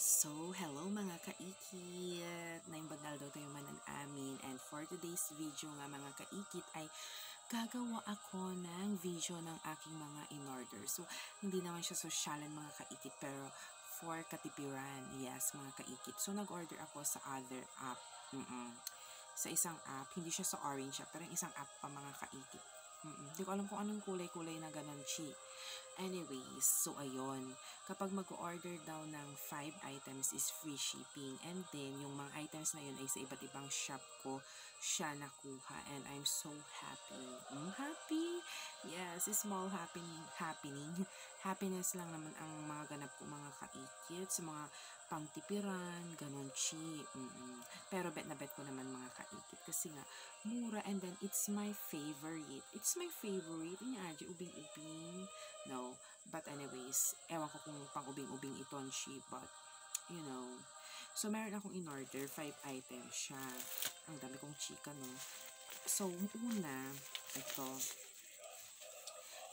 So, hello mga kaikit! Naimbagal daw tayo manan amin. And for today's video nga mga kaikit ay gagawa ako ng video ng aking mga in-order. So, hindi naman siya sosyalan mga kaikit pero for katipiran. Yes, mga kaikit. So, nag-order ako sa other app. Sa isang app. Hindi siya sa orange app pero yung isang app pa mga kaikit. Hindi ko alam kung anong kulay-kulay na ganun, chi. Anyways, so ayun. Kapag mag-order daw ng 5 items is free shipping. And then, yung mga items na yun ay sa iba't ibang shop ko siya nakuha. And I'm so happy. Happy? Yes, small happening. Happiness lang naman ang mga ganap ko mga kaikit. Sa mga pangtipiran, ganun, chi. Pero bet na bet ko naman mga kaikit. Kasi nga, mura and then it's my favorite. It's my favorite. Ini aja ubing-ubing. No. But anyways, ewan ko kung pang ubing-ubing ito ang chi. But, you know. So, meron akong in-order. 5 items siya. Ang dami kong chika, no. So, una, ito.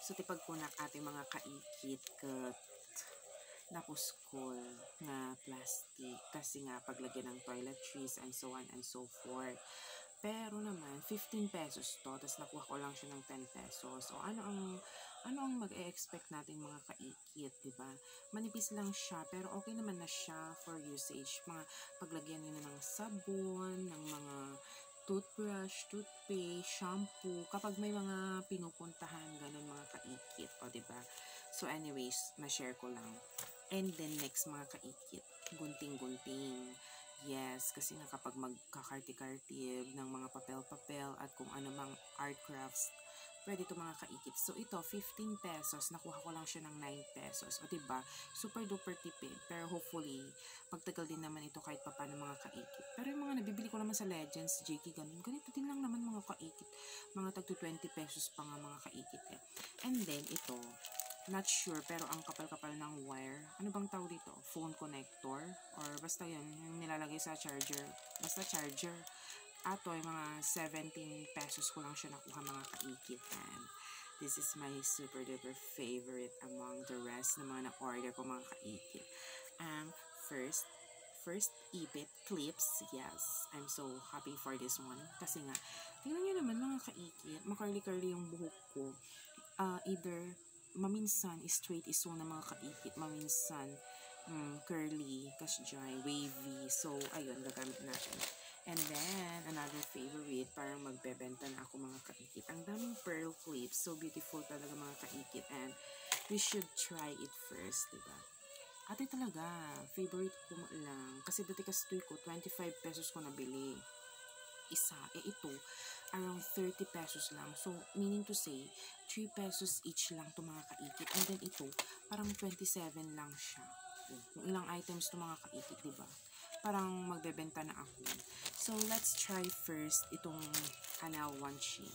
So, tipagpunak ating mga kaikit kat napuskol na plastic. Kasi nga, paglagyan ng toiletries and so on and so forth. Pero naman, 15 pesos to. Tapos nakuha ko lang siya ng 10 pesos. So, ano ang mag-e-expect natin mga kaikit, diba? Manipis lang siya, pero okay naman na siya for usage. Mga paglagyan nyo ng sabon, ng mga toothbrush, toothpaste, shampoo, kapag may mga pinupuntahan, ganun mga kaikit, o diba? So, anyways, na-share ko lang. And then, next mga kaikit, gunting-gunting. Yes, kasi nga kapag magkakarti-kartib ng mga papel-papel at kung ano mang art crafts, pwede ito mga kaikit. So, ito, 15 pesos. Nakuha ko lang siya ng 9 pesos. O, diba? Super duper tipid. Pero hopefully, pagtagal din naman ito kahit papano mga kaikit. Pero yung mga nabibili ko naman sa Legends, JK, ganito din lang naman mga kaikit. Mga tag 20 pesos pa nga mga kaikit eh. And then, ito, not sure, pero ang kapal-kapal ng wire. Ano bang tawag dito? Phone connector? Or basta yun, yung nilalagay sa charger. Basta charger. Ato ay mga 17 pesos ko lang siya nakuha mga kaikit. And this is my super duper favorite among the rest na mga na-order ko mga kaikit. First ipit clips. Yes, I'm so happy for this one. Kasi nga, tingnan nyo naman mga kaikit, makarli-curly yung buhok ko. Either maminsan straight iso na mga kaikit, maminsan curly, kasjay, wavy. So, ayun, gagamit natin. And then, another favorite, parang magbebenta na ako mga kaikit. Ang daming pearl clips. So beautiful talaga mga kaikit. And we should try it first, diba? Ate talaga, favorite ko lang. Kasi dati kastoy ko, 25 pesos ko nabili. Isa. Ito, around 30 pesos lang. So, meaning to say, 3 pesos each lang to mga kaikit. And then ito, parang 27 lang siya. Kung ilang items to mga kaikit, diba? Parang magbebenta na ako. So, let's try first itong Canal Wanchi.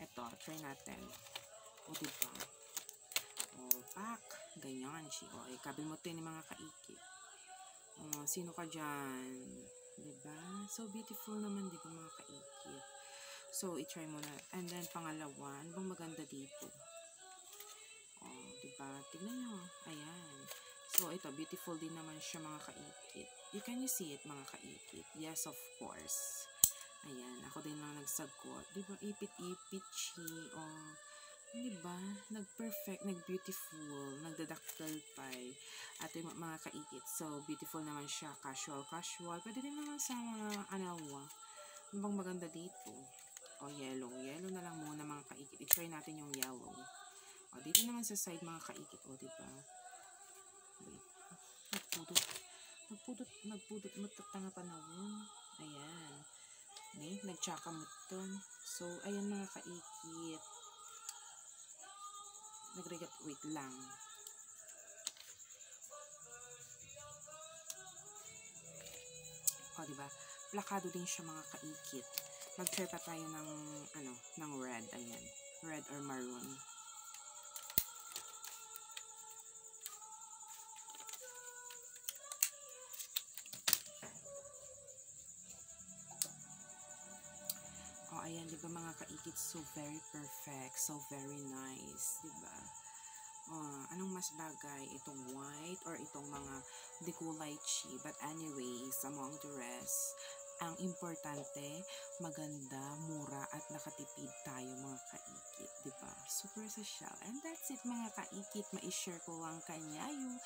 Ito, try natin. O, diba? O, pak. Ganyan, chi. O, ikabil mo ito ni mga kaikit. O, sino ka dyan? Diba? So, beautiful naman, diba mga kaikit? So, i-try mo na. And then, pangalawa, ano bang maganda dito? O, diba? Tignan nyo. Ayan. So, ito, beautiful din naman siya mga kaikit. Can you see it mga kaikit? Yes, of course. Ayan, ako din lang nagsagot. Diba, ipit-ipit chi. O, diba? Nag-perfect, nag-beautiful, nagdadaktal pa. At yung mga kaikit. So, beautiful naman siya. Casual. Pwede din naman sa mga anawa. Ano bang maganda dito? O, yellow. Yellow na lang muna mga kaikit. I-try natin yung yellow. O, dito naman sa side mga kaikit. O, diba? Wait. Nagpudot matatanga panahon. Ayan. Nagtsaka mo ito. So, ayan mga kaikit. Nagregat, wait lang. O, diba? Plakado din siya mga kaikit. Mag-try pa tayo ng, ng red. Ayan. Red or maroon. O, ayan, diba mga kaikit? So very perfect. So very nice. Diba? Anong mas bagay? Itong white or itong mga the kulay chi. But anyways, among the rest, ang importante, maganda, mura, at nakatipid tayo mga kaikit, diba? Super social. And that's it mga kaikit, ma-share ko lang kanya yung